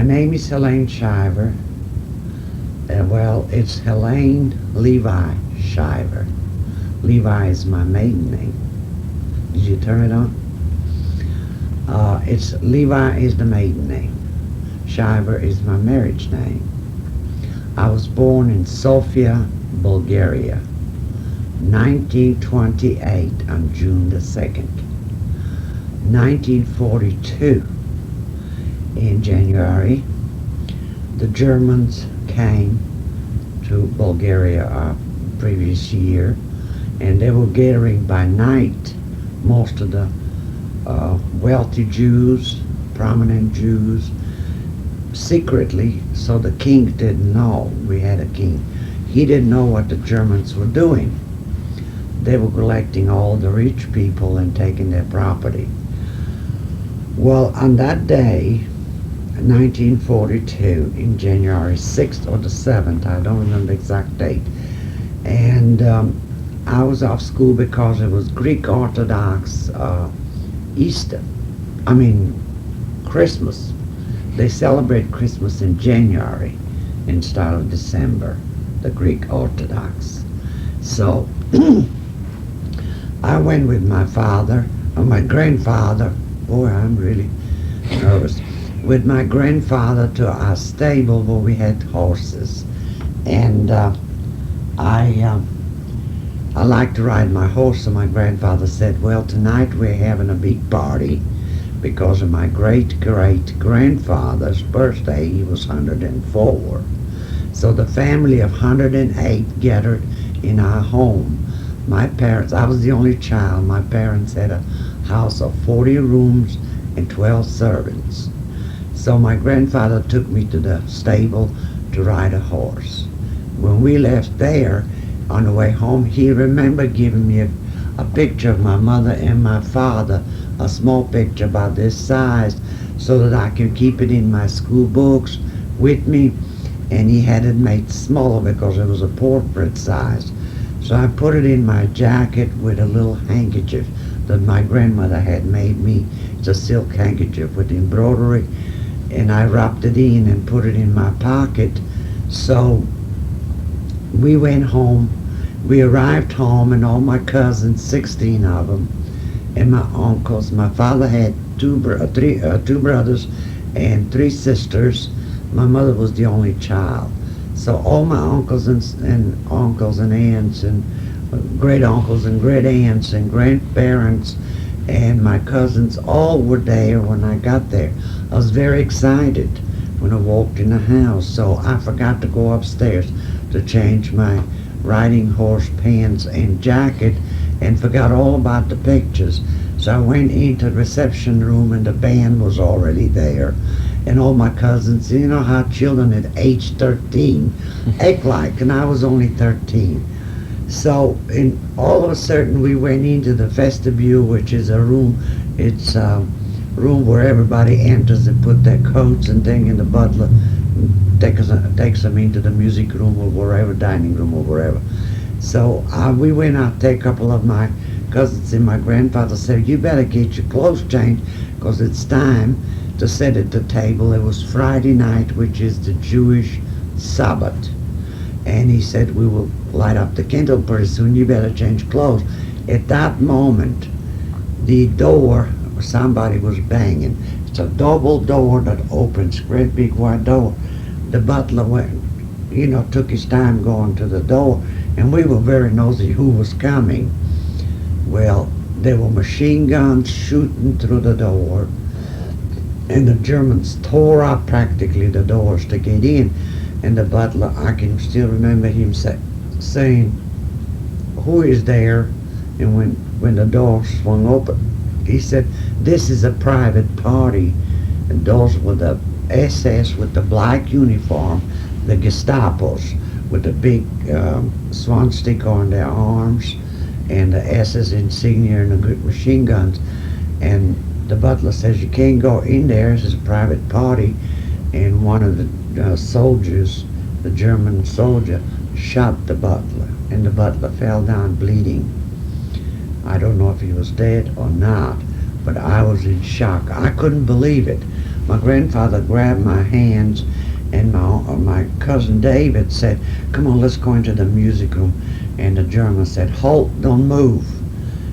My name is Helene Shiver. Well, it's Helene Levi Shiver. Levi is my maiden name. Did you turn it on? It's Levi is the maiden name. Shiver is my marriage name. I was born in Sofia, Bulgaria, 1928 on June the 2nd. 1942, in January, the Germans came to Bulgaria previous year, and they were gathering by night most of the wealthy Jews, prominent Jews, secretly, so the king didn't know. We had a king. He didn't know what the Germans were doing. They were collecting all the rich people and taking their property. Well, on that day, 1942, in January 6th or the 7th, I don't remember the exact date, and I was off school because it was Greek Orthodox Christmas. They celebrate Christmas in January instead of December, the Greek Orthodox. So I went with my father, or my grandfather, boy, I'm really nervous, with my grandfather to our stable where we had horses. And I like to ride my horse, so my grandfather said, well, tonight we're having a big party because of my great-great-grandfather's birthday. He was 104. So the family of 108 gathered in our home. My parents, I was the only child. My parents had a house of 40 rooms and 12 servants. So my grandfather took me to the stable to ride a horse. When we left there, on the way home, he remembered giving me a picture of my mother and my father, a small picture about this size, so that I could keep it in my school books with me. And he had it made smaller because it was a portrait size. So I put it in my jacket with a little handkerchief that my grandmother had made me. It's a silk handkerchief with embroidery, and I wrapped it in and put it in my pocket. So we went home. We arrived home, and all my cousins, 16 of them, and my uncles. My father had two brothers and 3 sisters. My mother was the only child. So all my uncles and uncles and aunts and great uncles and great aunts and grandparents and my cousins all were there when I got there. I was very excited when I walked in the house, so I forgot to go upstairs to change my riding horse pants and jacket and forgot all about the pictures. So I went into the reception room and the band was already there. And all my cousins, you know how children at age 13 act like, and I was only 13. So all of a sudden we went into the vestibule, which is a room. It's a room where everybody enters and put their coats and thing, and the butler takes them into the music room or wherever, dining room or wherever. So we went out there, a couple of my cousins, and my grandfather said, you better get your clothes changed because it's time to sit at the table. It was Friday night, which is the Jewish Sabbath. And he said, we will light up the candle pretty soon, you better change clothes. At that moment, the door, somebody was banging. It's a double door that opens, great big wide door. The butler went, took his time going to the door, and we were very nosy who was coming. Well, there were machine guns shooting through the door, and the Germans tore up practically the doors to get in. And the butler, I can still remember him saying, who is there? And when the door swung open, he said, this is a private party. And those were the SS with the black uniform, the Gestapos with the big swastika on their arms, and the SS insignia and the machine guns. And the butler says, you can't go in there, this is a private party. And one of the soldiers, the German soldier, shot the butler, and the butler fell down bleeding. I don't know if he was dead or not, but I was in shock. I couldn't believe it. my grandfather grabbed my hands, and my cousin David said, "Come on, let's go into the music room." And the German said, "Halt, don't move."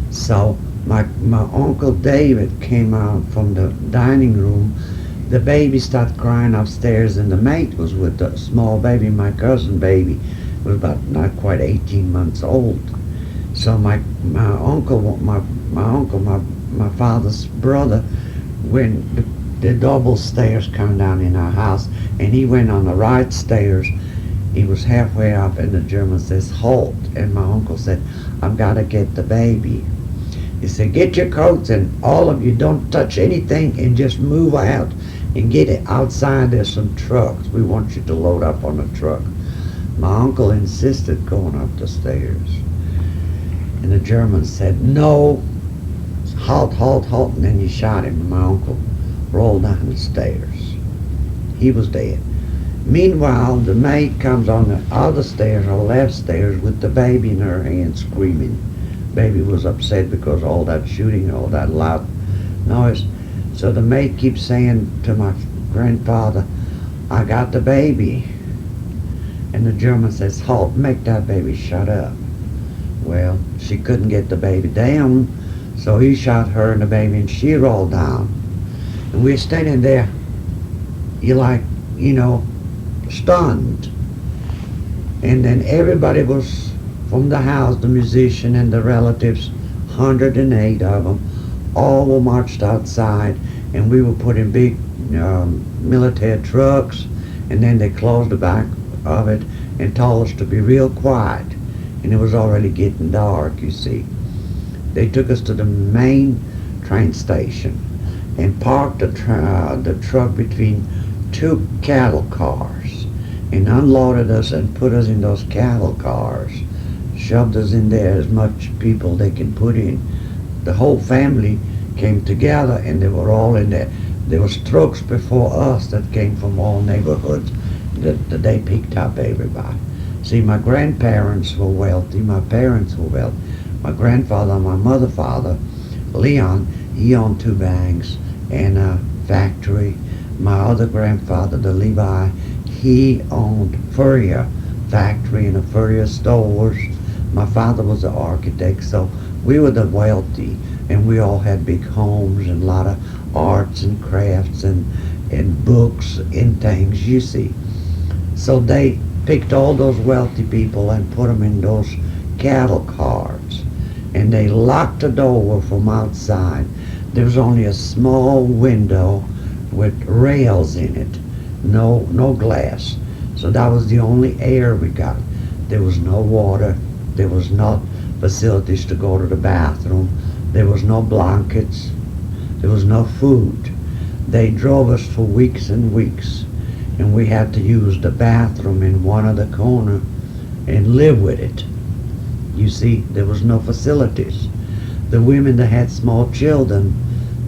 So my Uncle David came out from the dining room. The baby started crying upstairs, and the mate was with the small baby. My cousin baby was about not quite 18 months old. So my father's brother, when the double stairs come down in our house, and he went on the right stairs. He was halfway up, and the German says, "Halt," and my uncle said, "I've got to get the baby." He said, "Get your coats, and all of you don't touch anything, and just move out and get it outside. There's some trucks. We want you to load up on a truck." My uncle insisted going up the stairs, and the German said, "No, halt, halt, halt," and then he shot him, and my uncle rolled down the stairs. He was dead. Meanwhile, the maid comes on the other stairs, or left stairs, with the baby in her hand, screaming. Baby was upset because all that shooting, all that loud noise. So the maid keeps saying to my grandfather, "I got the baby." And the German says, "Halt, make that baby shut up." Well, she couldn't get the baby down, so he shot her and the baby, and she rolled down. And we're standing there, stunned. And then everybody was from the house, the musician and the relatives, 108 of them, all were marched outside, and we were put in big military trucks, and then they closed the back of it and told us to be real quiet. And it was already getting dark, you see. They took us to the main train station and parked the truck between two cattle cars and unloaded us and put us in those cattle cars, shoved us in there, as much people they can put in. The whole family came together, and they were all in there. There was trucks before us that came from all neighborhoods that they picked up everybody. See, my grandparents were wealthy, my parents were wealthy. My grandfather, my mother's father, Leon, he owned 2 banks and a factory. My other grandfather, the Levi, he owned Furrier factory and a Furrier stores. My father was an architect, so we were the wealthy, and we all had big homes and a lot of arts and crafts and books and things, you see. So they picked all those wealthy people and put them in those cattle cars, and they locked the door from outside. There was only a small window with rails in it, no glass. So that was the only air we got. There was no water, there was no facilities to go to the bathroom, there was no blankets, there was no food. They drove us for weeks and weeks, and we had to use the bathroom in one of the corner and live with it. You see, there was no facilities. The women that had small children,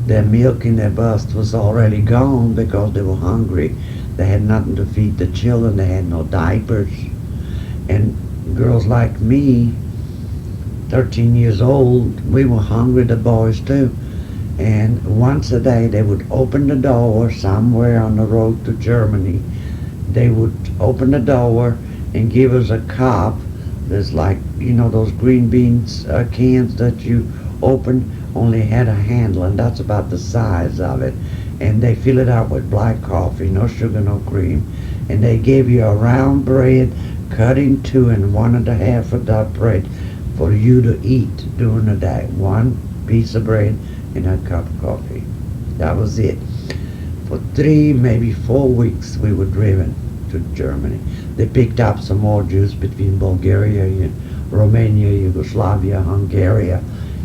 their milk in their breast was already gone because they were hungry. They had nothing to feed the children. They had no diapers. And girls like me, 13 years old, we were hungry, the boys too. And once a day they would open the door somewhere on the road to Germany. They would open the door and give us a cup. There's those green beans cans that you open, only had a handle, and that's about the size of it. And they fill it out with black coffee, no sugar, no cream. And they gave you a round bread cut in 2 and 1.5 of that bread for you to eat during the day. 1 piece of bread and a cup of coffee. That was it. For 3, maybe 4 weeks we were driven to Germany. They picked up some more Jews between Bulgaria and Romania, Yugoslavia, Hungary,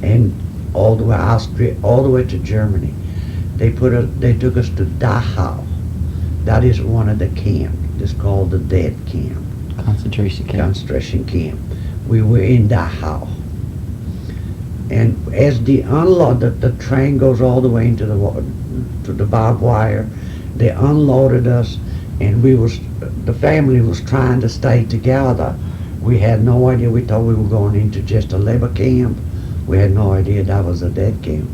and all the way Austria, all the way to Germany. They took us to Dachau. That is one of the camps. It's called the dead camp. Concentration camp. Concentration camp. We were in Dachau. And as the train goes all the way into the barbed wire, they unloaded us, and the family was trying to stay together. We had no idea. We thought we were going into just a labor camp. We had no idea that was a dead camp.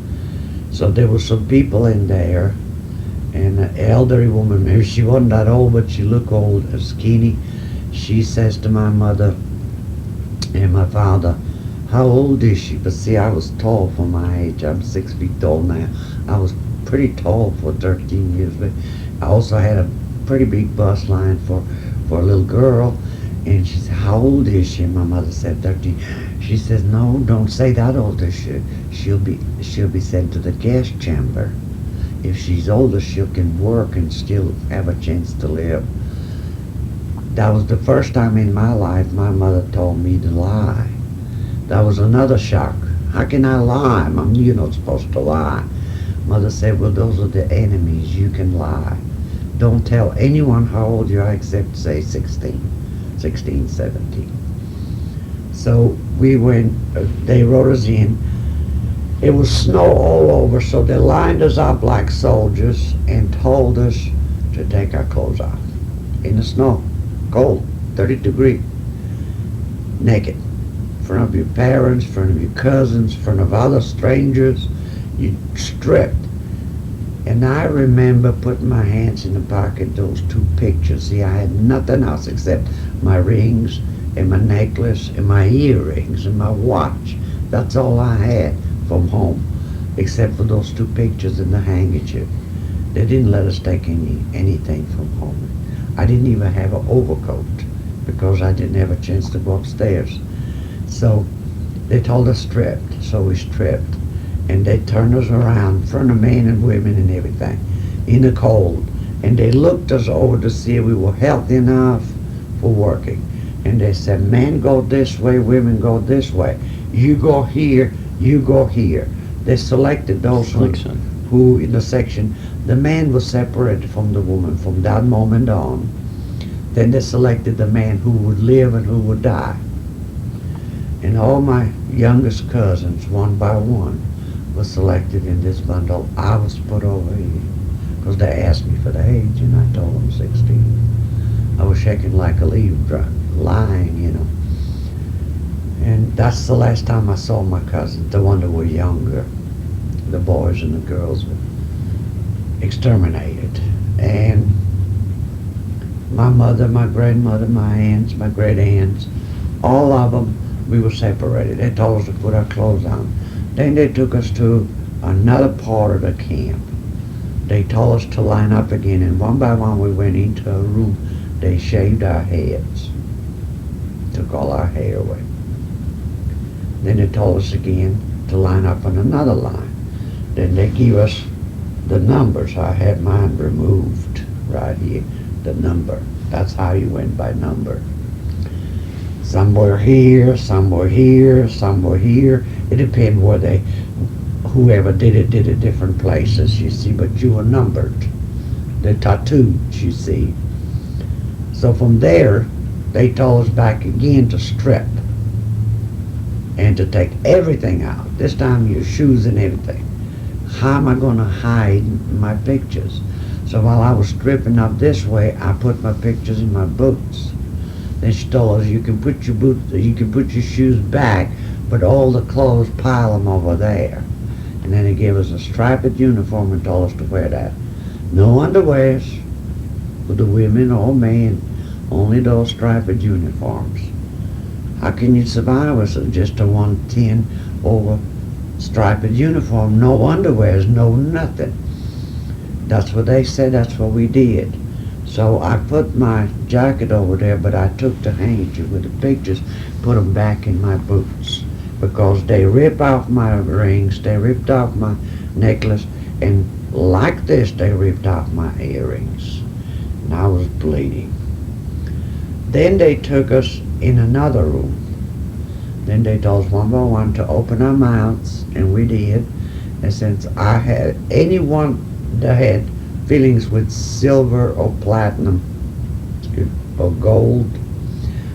So there were some people in there And an elderly woman, maybe she wasn't that old, but she looked old, skinny. She says to my mother and my father, how old is she? But see, I was tall for my age. I'm 6 feet tall now. I was pretty tall for 13 years. But I also had a pretty big bust line for a little girl. And she said, how old is she? And my mother said 13. She says, no, don't say that old is she. She'll be sent to the gas chamber. If she's older, she can work and still have a chance to live. That was the first time in my life my mother told me to lie. That was another shock. How can I lie? Mom, you're not supposed to lie. Mother said, well, those are the enemies. You can lie. Don't tell anyone how old you are except, say, 16, 17. So we went, they wrote us in. It was snow all over, so they lined us up like soldiers and told us to take our clothes off. In the snow, cold, 30 degrees, naked. In front of your parents, in front of your cousins, in front of other strangers, you stripped. And I remember putting my hands in the pocket, those two pictures. See, I had nothing else except my rings and my necklace and my earrings and my watch. That's all I had from home, except for those two pictures and the handkerchief. They didn't let us take anything from home. I didn't even have an overcoat because I didn't have a chance to go upstairs. So they told us stripped, so we stripped. And they turned us around in front of men and women and everything in the cold. And they looked us over to see if we were healthy enough for working. And they said, men go this way, women go this way. You go here, you go here. They selected those who in the section, the man was separated from the woman from that moment on. Then they selected the man who would live and who would die. And all my youngest cousins, one by one, were selected in this bundle. I was put over here because they asked me for the age, and I told them 16. I was shaking like a leaf, lying, you know. And that's the last time I saw my cousins, the one that were younger. The boys and the girls were exterminated. And my mother, my grandmother, my aunts, my great aunts, all of them, we were separated. They told us to put our clothes on. Then they took us to another part of the camp. They told us to line up again, and one by one we went into a room. They shaved our heads, took all our hair away. Then they told us again to line up on another line. Then they gave us the numbers. I had mine removed right here, the number. That's how you went by number. Some were here, some were here, some were here. It depended where whoever did it different places, you see, but you were numbered. They're tattooed, you see. So from there, they told us back again to strip and to take everything out. This time your shoes and everything. How am I going to hide my pictures? So while I was stripping up this way, I put my pictures in my boots. Then she told us you can put your shoes back, but all the clothes, pile them over there. And then they gave us a striped uniform and told us to wear that. No underwears for the women or men, only those striped uniforms. How can you survive with just a 110 over striped uniform, no underwears, no nothing? That's what they said, that's what we did. So I put my jacket over there, but I took the handkerchief with the pictures, put them back in my boots, because they ripped off my rings, they ripped off my necklace, and like this, they ripped off my earrings. And I was bleeding. Then they took us in another room. Then they told us one by one to open our mouths, and we did. And since I had anyone that had fillings with silver or platinum or gold,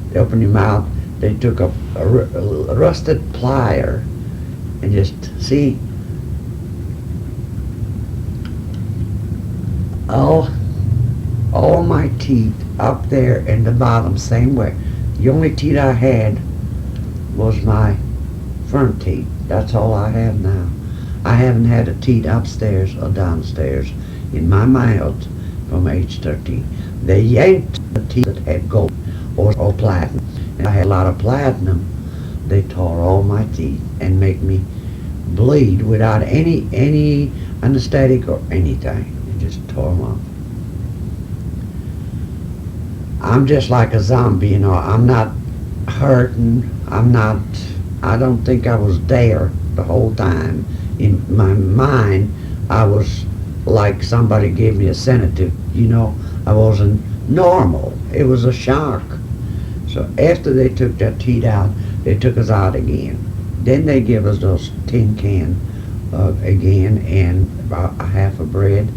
they opened your mouth. They took a rusted plier and just, see, all my teeth up there and the bottom same way. The only teeth I had was my front teeth. That's all I have now. I haven't had a teeth upstairs or downstairs. in my mouth from age 13. They yanked the teeth that had gold or platinum. And I had a lot of platinum. They tore all my teeth and make me bleed without any anesthetic or anything. They just tore them off. I'm just like a zombie, you know. I'm not hurting. I don't think I was there the whole time. In my mind, I was like somebody gave me a sedative, you know. I wasn't normal. It was a shock. So after they took that teeth out, they took us out again. Then they give us those tin can again and about a half of bread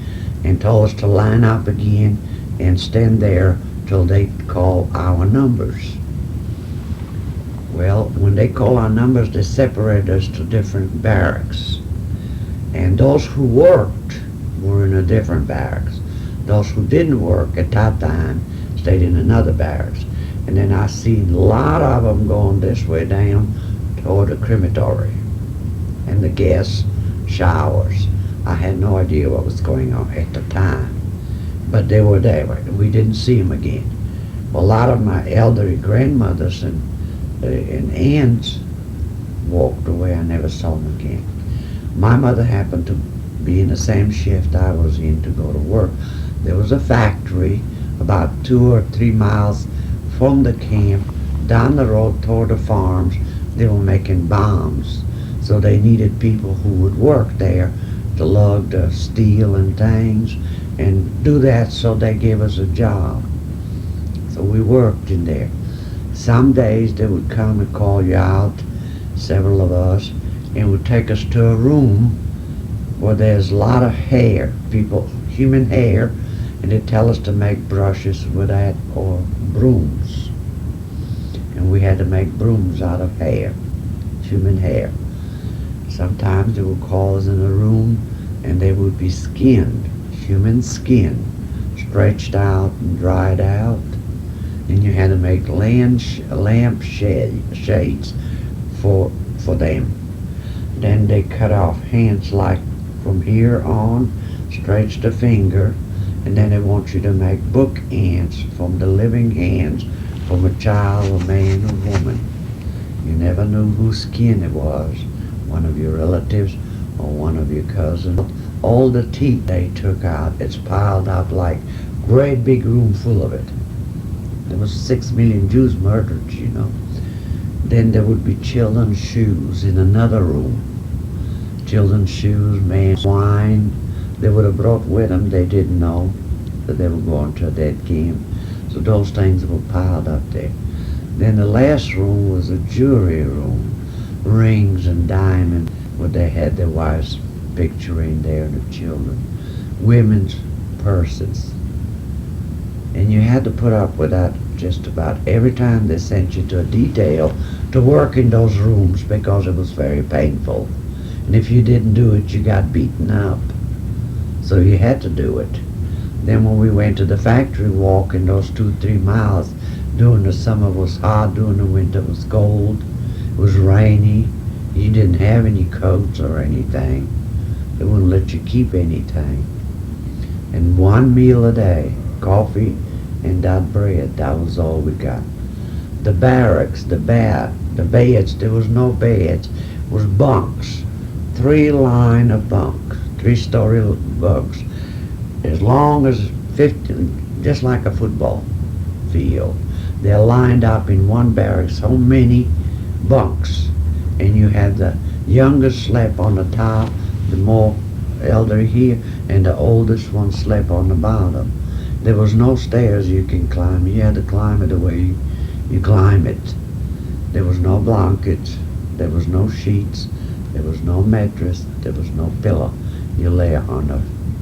and told us to line up again and stand there till they call our numbers. Well, when they call our numbers, they separate us to different barracks. And those who worked were in a different barracks. Those who didn't work at that time stayed in another barracks. And then I seen a lot of them going this way down toward the crematory and the gas showers. I had no idea what was going on at the time. But they were there. We didn't see them again. Well, a lot of my elderly grandmothers and aunts walked away. I never saw them again. My mother happened to be in the same shift I was in to go to work. There was a factory about 2 or 3 miles from the camp, down the road toward the farms. They were making bombs. So they needed people who would work there to lug the steel and things and do that, so they gave us a job. So we worked in there. Some days they would come and call you out, several of us, and would take us to a room where there's a lot of hair, human hair, and they'd tell us to make brushes with that or brooms. And we had to make brooms out of hair, human hair. Sometimes they would call us in a room and they would be skinned, human skin, stretched out and dried out. And you had to make lamp shades for them. Then they cut off hands like from here on, stretch the finger, and then they want you to make bookends from the living hands from a child, a man, a woman. You never knew whose skin it was, one of your relatives or one of your cousins. All the teeth they took out, it's piled up like a great big room full of it. There was 6 million Jews murdered, you know. Then there would be children's shoes in another room. Children's shoes, man's wine. They would have brought with them, they didn't know that they were going to that camp. So those things were piled up there. Then the last room was a jewelry room. Rings and diamonds, where they had their wives' picture in there, the children. Women's purses. And you had to put up with that just about every time they sent you to a detail to work in those rooms because it was very painful. And if you didn't do it, you got beaten up. So you had to do it. Then when we went to the factory, walking those 2-3 miles, during the summer was hot, during the winter was cold, it was rainy, you didn't have any coats or anything. They wouldn't let you keep anything. And one meal a day, coffee and that bread, that was all we got. The barracks, the beds, there was no beds, it was bunks. 3 line of bunks, 3-story bunks, as long as 50, just like a football field. They're lined up in one barrack, so many bunks, and you had the youngest slept on the top, the more elderly here, and the oldest one slept on the bottom. There was no stairs you can climb. You had to climb it the way you climb it. There was no blankets, there was no sheets, there was no mattress, there was no pillow. You lay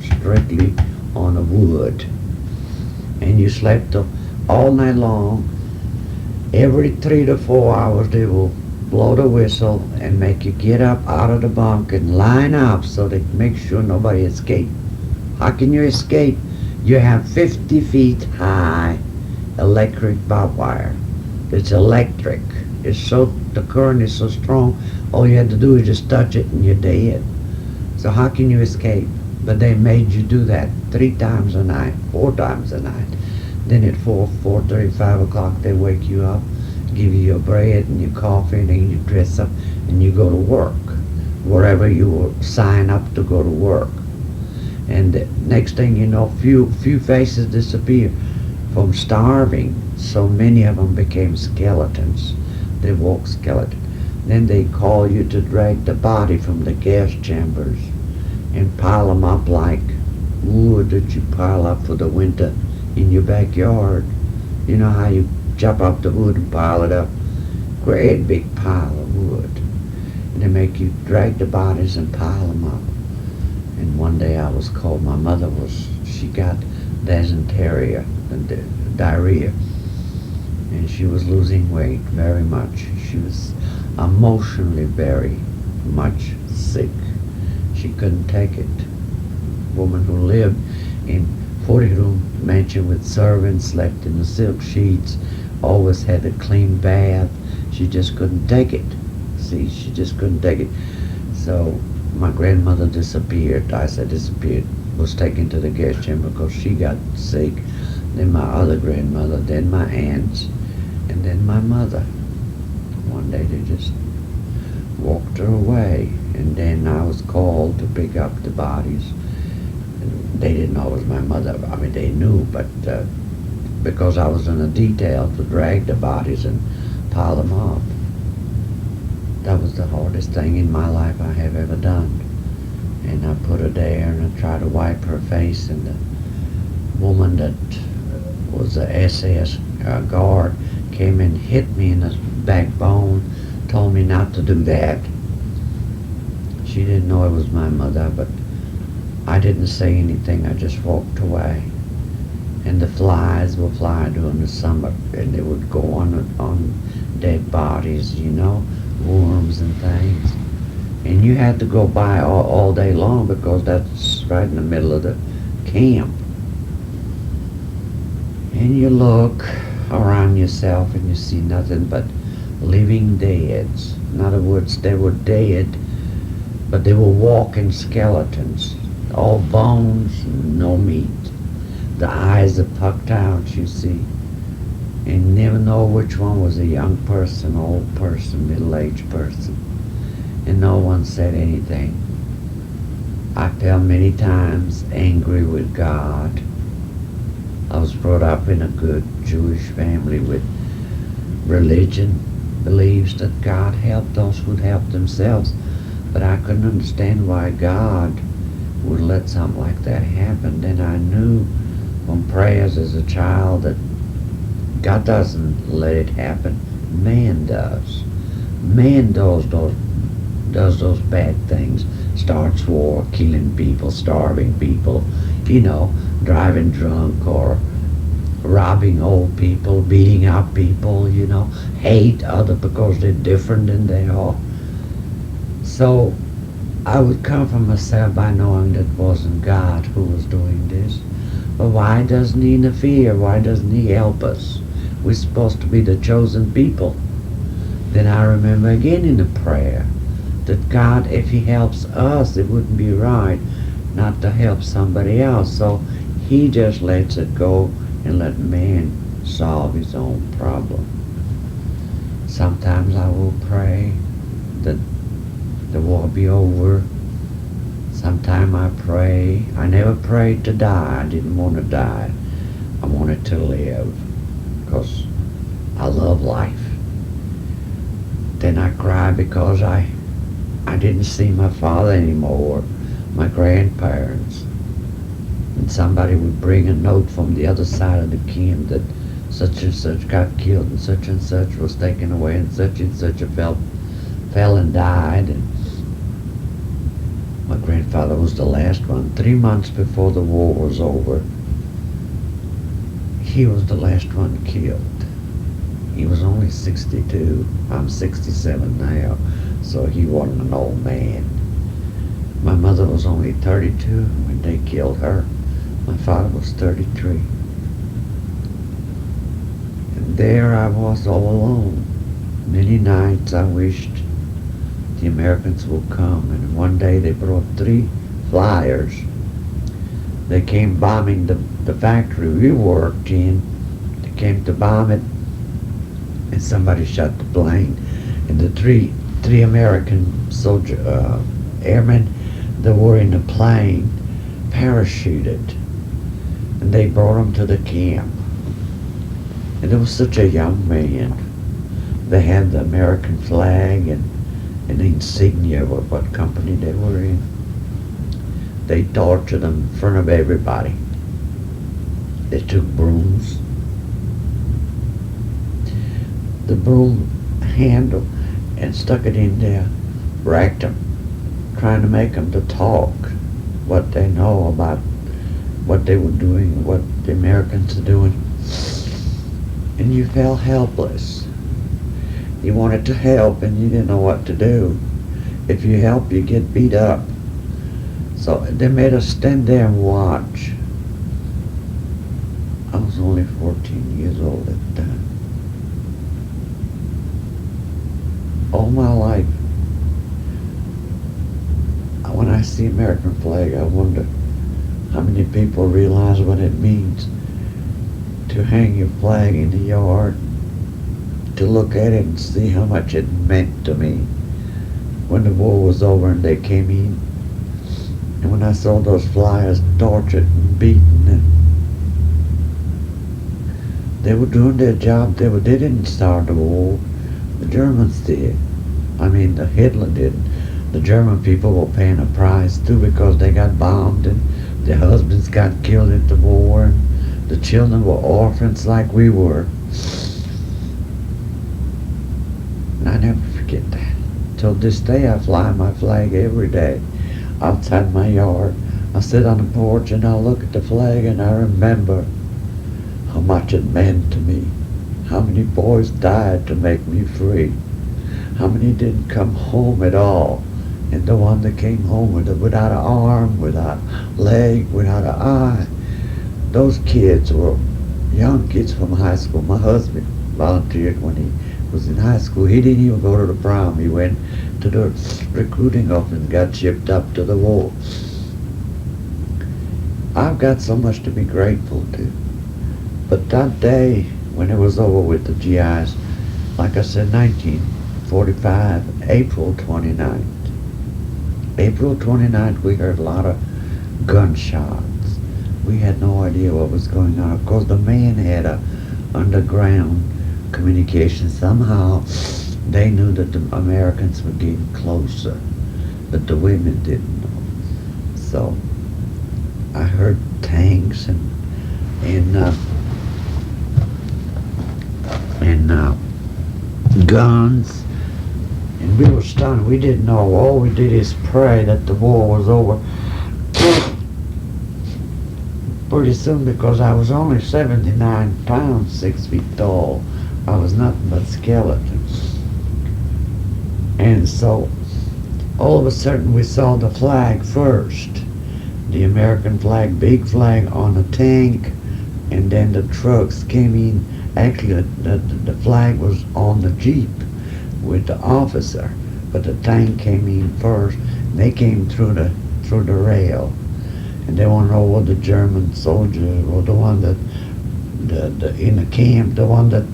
strictly on a wood. And you slept all night long. Every 3 to 4 hours they will blow the whistle and make you get up out of the bunk and line up so they make sure nobody escapes. How can you escape? You have 50 feet high electric barbed wire. It's electric. The current is so strong, all you had to do is just touch it and you're dead. So how can you escape? But they made you do that 3 times a night, 4 times a night. Then at 4:30, 5 o'clock, they wake you up, give you your bread and your coffee, and then you dress up and you go to work, wherever you will sign up to go to work. And the next thing you know, few faces disappear from starving. So many of them became skeletons. They walk skeleton. Then they call you to drag the body from the gas chambers and pile them up like wood that you pile up for the winter in your backyard. You know how you chop up the wood and pile it up? Great big pile of wood. And they make you drag the bodies and pile them up. And one day I was called, my mother she got dysentery, diarrhea. And she was losing weight very much. She was emotionally very much sick. She couldn't take it. A woman who lived in 40-room mansion with servants, slept in the silk sheets, always had a clean bath. She just couldn't take it. See, she just couldn't take it. So my grandmother disappeared. I said disappeared. Was taken to the gas chamber because she got sick. Then my other grandmother, then my aunts, and then my mother. One day they just walked her away, and then I was called to pick up the bodies. And they didn't know it was my mother. I mean, they knew, but because I was in a detail to drag the bodies and pile them up. That was the hardest thing in my life I have ever done. And I put her there and I tried to wipe her face, and the woman that was a SS guard came and hit me in the backbone, told me not to do that. She didn't know it was my mother, but I didn't say anything. I just walked away. And the flies will fly during the summer, and they would go on dead bodies, you know, worms and things. And you had to go by all day long because that's right in the middle of the camp. And you look around yourself and you see nothing but living deads. In other words, they were dead, but they were walking skeletons, all bones, no meat. The eyes are pucked out, you see, and never know which one was a young person, old person, middle-aged person. And no one said anything. I felt many times angry with God. I was brought up in a good Jewish family with religion, believes that God helped those who'd help themselves. But I couldn't understand why God would let something like that happen. Then I knew from prayers as a child that God doesn't let it happen. Man does. Man does those bad things. Starts war, killing people, starving people, you know, driving drunk or robbing old people, beating up people, you know, hate others because they're different than they are. So I would comfort myself by knowing that it wasn't God who was doing this. But why doesn't he interfere? Why doesn't he help us? We're supposed to be the chosen people. Then I remember again in the prayer that God, if he helps us, it wouldn't be right not to help somebody else. So he just lets it go and let man solve his own problem. Sometimes I will pray that the war be over. Sometimes I pray. I never prayed to die. I didn't want to die. I wanted to live because I love life. Then I cry because I didn't see my father anymore, my grandparents. And somebody would bring a note from the other side of the camp that such and such got killed and such was taken away and such fell and died. And my grandfather was the last one. 3 months before the war was over, he was the last one killed. He was only 62. I'm 67 now, so he wasn't an old man. My mother was only 32 when they killed her. My father was 33. And there I was all alone. Many nights I wished the Americans would come, and one day they brought 3 flyers They came bombing the factory we worked in. They came to bomb it, and somebody shot the plane. And the three American airmen that were in the plane parachuted, and they brought them to the camp. And it was such a young man. They had the American flag and the insignia of what company they were in. They tortured them in front of everybody. They took brooms. The broom handle and stuck it in there, racked them, trying to make them to talk what they know about what they were doing, what the Americans are doing. And you felt helpless. You wanted to help and you didn't know what to do. If you help, you get beat up. So they made us stand there and watch. I was only 14 years old at the time. All my life, when I see American flag, I wonder how many people realize what it means to hang your flag in the yard, to look at it and see how much it meant to me when the war was over and they came in. And when I saw those flyers tortured and beaten, and they were doing their job. They didn't start the war. The Germans did. I mean, the Hitler did. The German people were paying a price too, because they got bombed and their husbands got killed at the war, and the children were orphans like we were. And I never forget that. Till this day, I fly my flag every day outside my yard. I sit on the porch and I look at the flag and I remember how much it meant to me. How many boys died to make me free? How many didn't come home at all? And the one that came home without an arm, without a leg, without an eye, those kids were young kids from high school. My husband volunteered when he was in high school. He didn't even go to the prom. He went to the recruiting office and got shipped up to the war. I've got so much to be grateful to. But that day, when it was over with the GIs, like I said, 1945, April 29th. April 29th, we heard a lot of gunshots. We had no idea what was going on. Of course, the man had a underground communication. Somehow, they knew that the Americans were getting closer, but the women didn't know. So, I heard tanks and guns, and we were stunned. We didn't know. All we did is pray that the war was over pretty soon, because I was only 79 pounds, 6 feet tall. I was nothing but skeleton. And so all of a sudden we saw the flag first, the American flag, big flag on a tank, and then the trucks came in. Actually, the flag was on the Jeep with the officer, but the tank came in first. And they came through the rail, and they want to know what the German soldier or the one that in the camp, the one that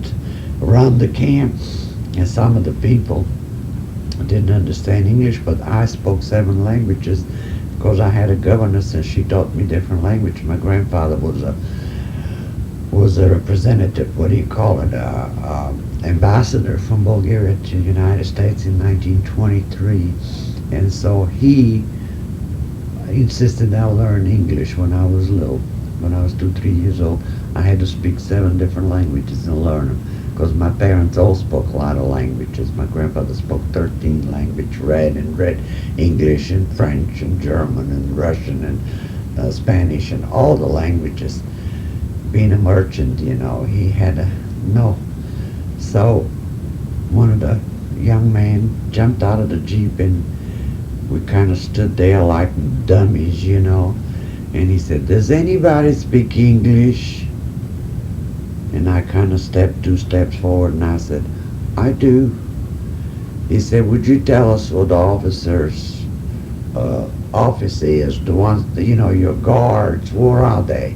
run the camp. And some of the people didn't understand English, but I spoke 7 languages because I had a governess and she taught me different languages. My grandfather was a representative, what do you call it, ambassador from Bulgaria to the United States in 1923. And so he insisted I learn English when I was little. When I was 2-3 years old, I had to speak 7 different languages and learn them, because my parents all spoke a lot of languages. My grandfather spoke 13 languages, read English and French and German and Russian and Spanish and all the languages. Being a merchant, he had to know. So one of the young men jumped out of the Jeep and we kind of stood there like dummies, and he said, "Does anybody speak English?" And I kind of stepped 2 steps forward and I said, "I do." He said, "Would you tell us what the officers officers, the ones, your guards, where are they?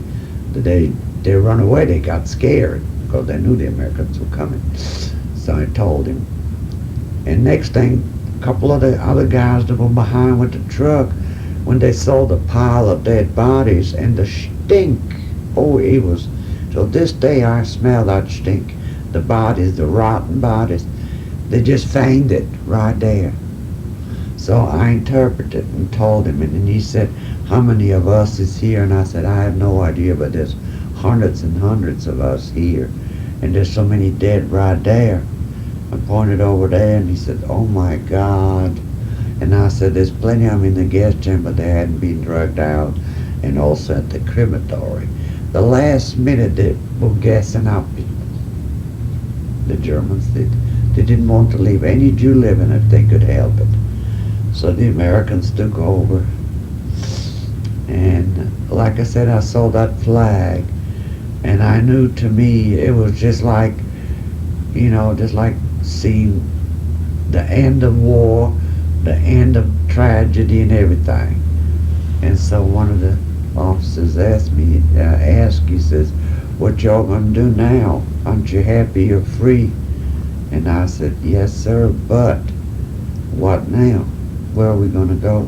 They run away. They got scared because they knew the Americans were coming. So I told him. And next thing, a couple of the other guys that were behind with the truck, when they saw the pile of dead bodies and the stink, oh, it was, so this day I smell that stink. The bodies, the rotten bodies, they just fainted right there. So I interpreted and told him, and then he said, how many of us is here? And I said, I have no idea, but there's hundreds and hundreds of us here. And there's so many dead right there. I pointed over there, and he said, oh my God. And I said, there's plenty of them in the gas chamber. They hadn't been drugged out, and also at the crematory. The last minute they were gassing up people. The Germans did. They didn't want to leave any Jew living if they could help it. So the Americans took over. And like I said, I saw that flag, and I knew, to me it was just like, just like seeing the end of war, the end of tragedy and everything. And so one of the officers asked me, he says, what y'all gonna do now? Aren't you happy you're free? And I said, yes sir, but what now? Where are we gonna go?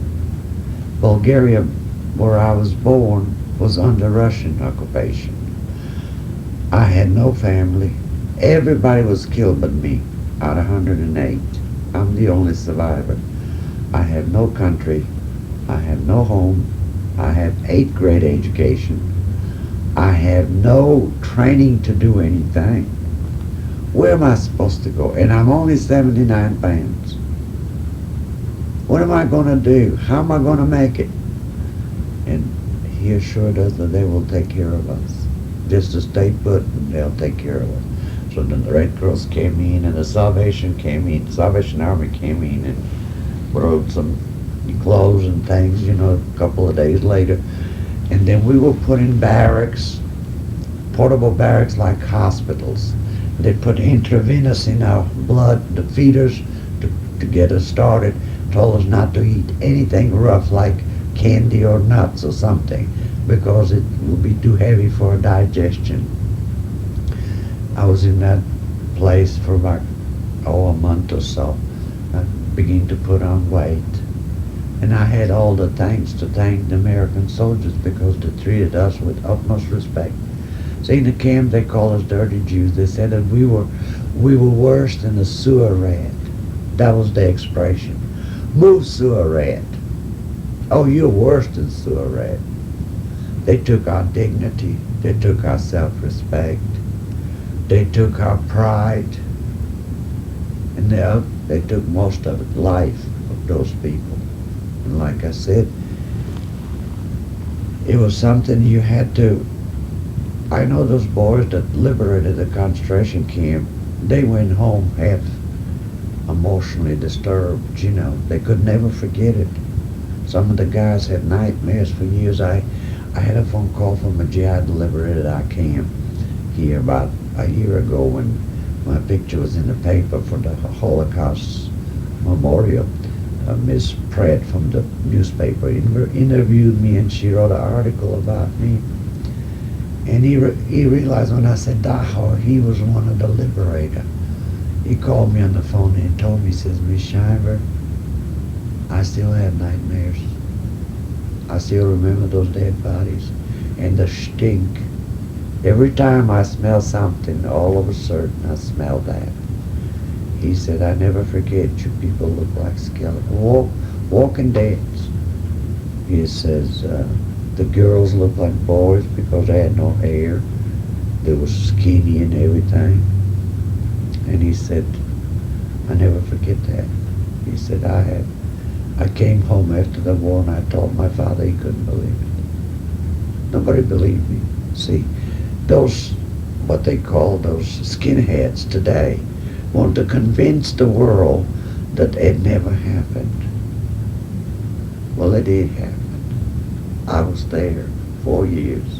Bulgaria, where I was born, was under Russian occupation. I had no family. Everybody was killed but me, out of 108. I'm the only survivor. I have no country. I have no home. I have 8th grade education. I have no training to do anything. Where am I supposed to go? And I'm only 79 pounds. What am I going to do? How am I going to make it? And he assured us that they will take care of us. Just to stay put, and they'll take care of us. So then the Red Cross came in, and the Salvation Army came in and brought some clothes and things, a couple of days later. And then we were put in barracks, portable barracks like hospitals. They put intravenous in our blood, the feeders, to get us started. Told us not to eat anything rough like candy or nuts or something, because it will be too heavy for digestion. I was in that place for about a month or so. I began to put on weight. And I had all the thanks to thank the American soldiers, because they treated us with utmost respect. See, in the camp they call us dirty Jews. They said that we were worse than a sewer rat. That was the expression. Move, sewer rat. Oh, you're worse than sewer rat. They took our dignity. They took our self-respect. They took our pride. And they took most of it, life of those people. And like I said, it was something you had to. I know those boys that liberated the concentration camp, they went home half emotionally disturbed, They could never forget it. Some of the guys had nightmares for years. I had a phone call from a GI that liberated our camp here about a year ago, when my picture was in the paper for the Holocaust Memorial. Miss Pratt from the newspaper interviewed me, and she wrote an article about me. And he realized when I said Dachau, he was one of the liberator. He called me on the phone and he told me, he says, Miss Shiver, I still have nightmares. I still remember those dead bodies and the stink. Every time I smell something, all of a sudden I smell that. He said, I never forget, you people look like skeletons, walking deads. He says, the girls look like boys because they had no hair. They were skinny and everything. And he said, I never forget that. He said, I came home after the war and I told my father, he couldn't believe it. Nobody believed me. See, those, what they call those skinheads today, want to convince the world that it never happened. Well, it did happen. I was there 4 years.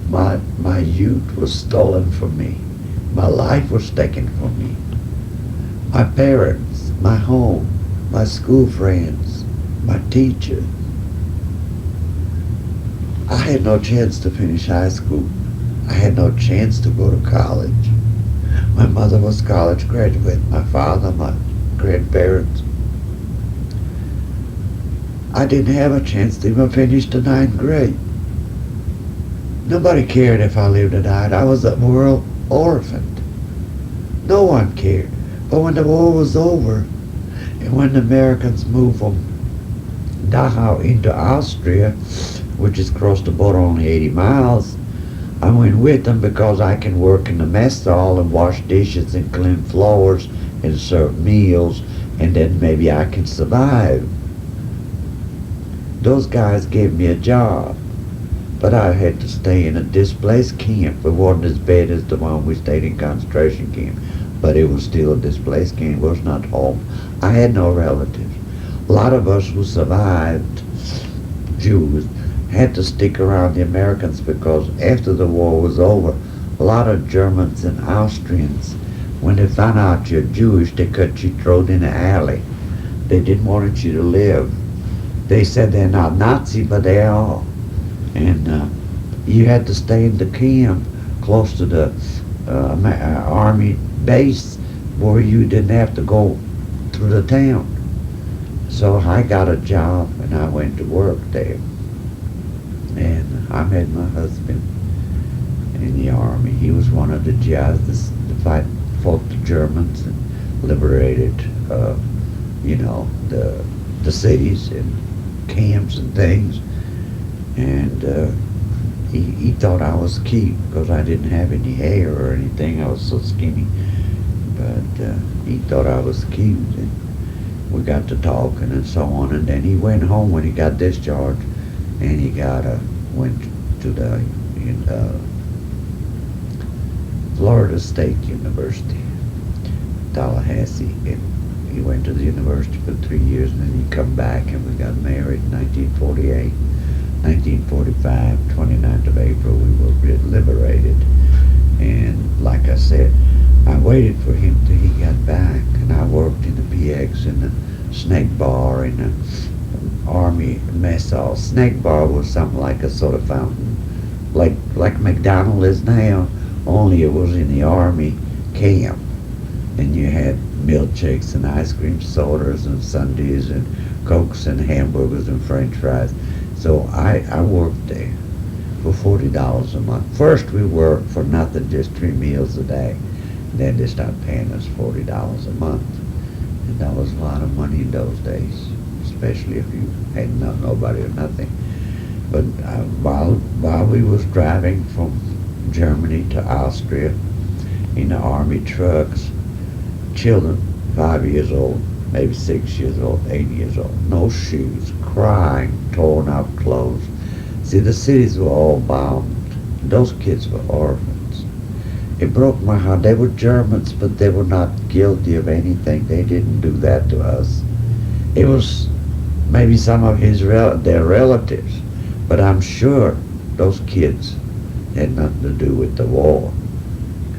My youth was stolen from me. My life was taken from me. My parents, my home, my school friends, my teacher, I had no chance to finish high school. I had no chance to go to college. My mother was college graduate, my father, my grandparents. I didn't have a chance to even finish the ninth grade. Nobody cared if I lived or died. I was a world orphaned. No one cared. But when the war was over, and when the Americans moved from Dachau into Austria, which is across the border only 80 miles, I went with them because I can work in the mess hall and wash dishes and clean floors and serve meals, and then maybe I can survive. Those guys gave me a job, but I had to stay in a displaced camp. It wasn't as bad as the one we stayed in concentration camp, but it was still a displaced camp. It was not home. I had no relatives. A lot of us who survived, Jews, had to stick around the Americans because after the war was over, a lot of Germans and Austrians, when they found out you're Jewish, they cut your throat in an alley. They didn't want you to live. They said they're not Nazi, but they are. And you had to stay in the camp close to the army base where you didn't have to go through the town. So I got a job and I went to work there. And I met my husband in the army. He was one of the GIs that fought the Germans and liberated, the cities and camps and things. And he thought I was cute because I didn't have any hair or anything. I was so skinny. But he thought I was cute. And we got to talking and so on. And then he went home when he got discharged. And he went to the Florida State University, Tallahassee, and he went to the university for 3 years, and then he come back, and we got married in 1948. 1945, 29th of April, we were liberated. And like I said, I waited for him till he got back, and I worked in the PX, in the snack bar, in the Army mess hall. Snack bar was something like a soda fountain, like McDonald's is now, only it was in the Army camp. And you had milkshakes and ice cream sodas and sundaes and Cokes and hamburgers and French fries. So I worked there for $40 a month. First we worked for nothing, just 3 meals a day. Then they started paying us $40 a month. And that was a lot of money in those days, especially if you had nobody or nothing. But while we was driving from Germany to Austria in the army trucks, children 5 years old, maybe 6 years old, 8 years old, no shoes, crying, torn up clothes. See, the cities were all bombed. Those kids were orphans. It broke my heart. They were Germans, but they were not guilty of anything. They didn't do that to us. It was maybe some of their relatives, but I'm sure those kids had nothing to do with the war.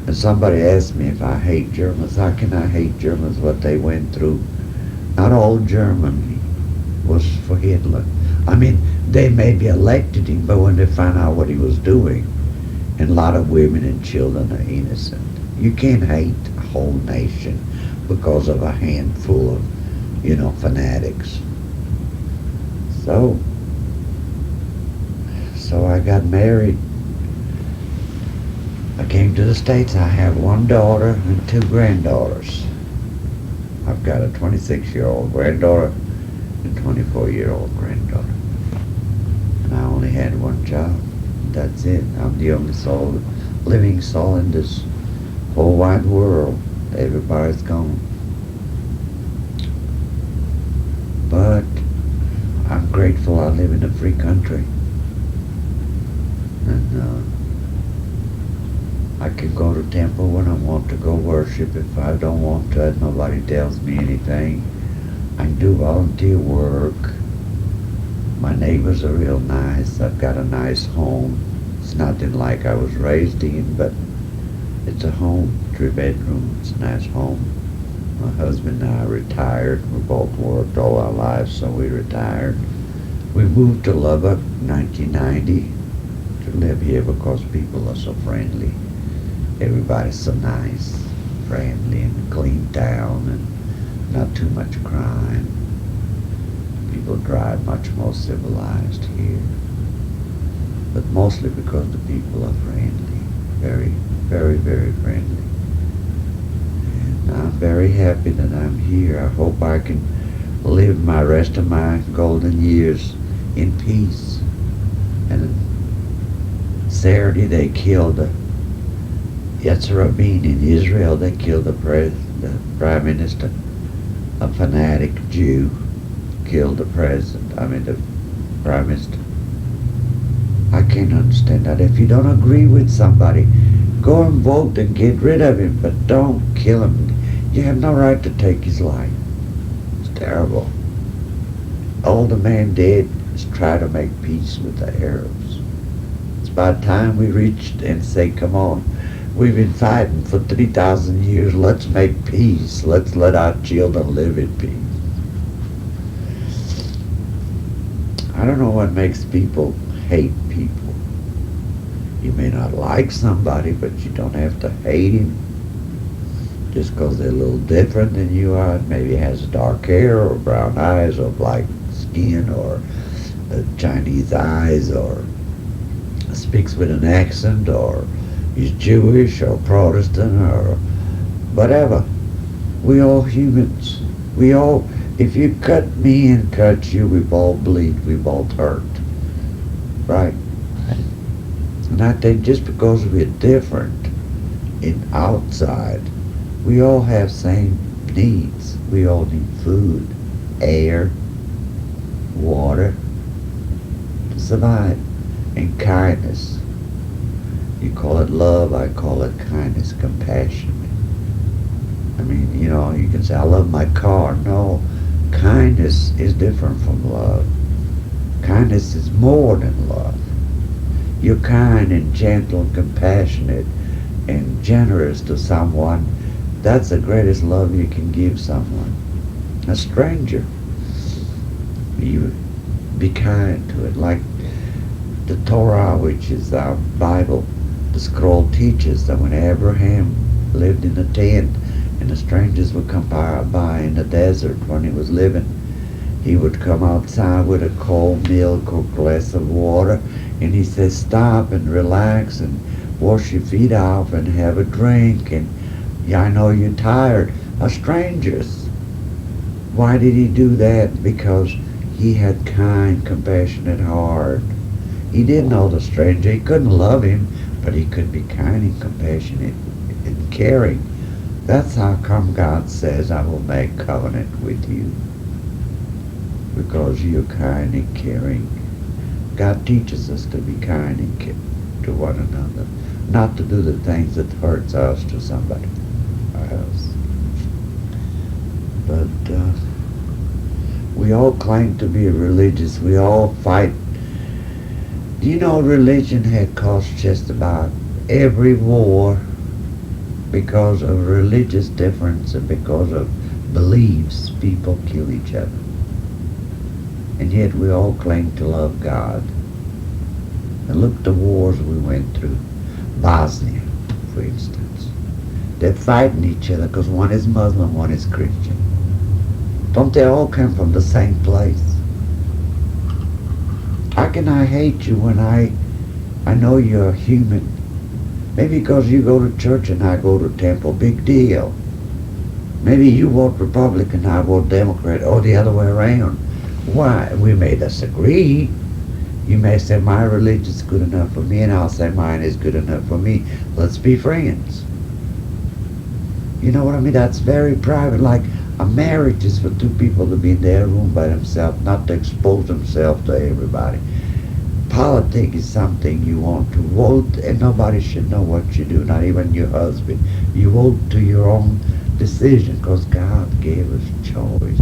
And somebody asked me if I hate Germans. How can I hate Germans, what they went through? Not all Germany was for Hitler. I mean, they maybe elected him, but when they found out what he was doing, and a lot of women and children are innocent. You can't hate a whole nation because of a handful of, fanatics. So I got married. I came to the States. I have 1 daughter and 2 granddaughters. I've got a 26-year-old granddaughter and 24-year-old granddaughter. And I only had 1 job. That's it. I'm the only living soul in this whole wide world. Everybody's gone. But I'm grateful I live in a free country. And I can go to temple when I want to go worship. If I don't want to, nobody tells me anything. I can do volunteer work. My neighbors are real nice. I've got a nice home. It's nothing like I was raised in, but it's a home, 3 bedrooms. It's a nice home. My husband and I retired. We both worked all our lives, so we retired. We moved to Lubbock in 1990 to live here because people are so friendly. Everybody's so nice, friendly, and clean town, and not too much crime. People drive much more civilized here. But mostly because the people are friendly. Very, very, very friendly. And I'm very happy that I'm here. I hope I can live my rest of my golden years in peace. And Saturday they killed the Yitzhak Rabin in Israel. They killed the prime minister, a fanatic Jew, killed the the prime minister. I can't understand that. If you don't agree with somebody, go and vote and get rid of him, but don't kill him. You have no right to take his life. It's terrible. All the man did is try to make peace with the Arabs. It's about time we reached and say, come on, we've been fighting for 3,000 years. Let's make peace. Let's let our children live in peace. I don't know what makes people hate people. You may not like somebody, but you don't have to hate him just because they're a little different than you are. Maybe has dark hair or brown eyes or black skin or Chinese eyes or speaks with an accent or he's Jewish or Protestant or whatever. We all humans. We all, if you cut me and cut you, we both bleed, we both hurt. Right? And I think just because we're different in outside, we all have same needs. We all need food, air, water to survive, and kindness. You call it love, I call it kindness, compassion. I mean, you know, you can say, I love my car. No, kindness is different from love. Kindness is more than love. You're kind and gentle and compassionate and generous to someone. That's the greatest love you can give someone. A stranger. You be kind to it. Like the Torah, which is our Bible, the scroll teaches that when Abraham lived in a tent and the strangers would come by in the desert when he was living, he would come outside with a cold milk or glass of water, and he said, stop and relax and wash your feet off and have a drink. And yeah, I know you're tired. Are strangers. Why did he do that? Because he had kind, compassionate heart. He didn't know the stranger. He couldn't love him, but he could be kind and compassionate and caring. That's how come God says, I will make covenant with you. Because you're kind and caring. God teaches us to be kind and care to one another, not to do the things that hurts us to somebody else. But we all claim to be religious. We all fight. Do you know religion had cost just about every war because of religious difference and because of beliefs? People kill each other. And yet we all claim to love God. And look at the wars we went through. Bosnia, for instance. They're fighting each other because one is Muslim, one is Christian. Don't they all come from the same place? How can I hate you when I know you're human? Maybe because you go to church and I go to temple. Big deal. Maybe you vote Republican, I vote Democrat, or the other way around. Why? We may disagree. You may say my religion's good enough for me, and I'll say mine is good enough for me. Let's be friends. You know what I mean? That's very private. Like a marriage is for two people to be in their room by themselves, not to expose themselves to everybody. Politics is something you want to vote, and nobody should know what you do, not even your husband. You vote to your own decision because God gave us choice.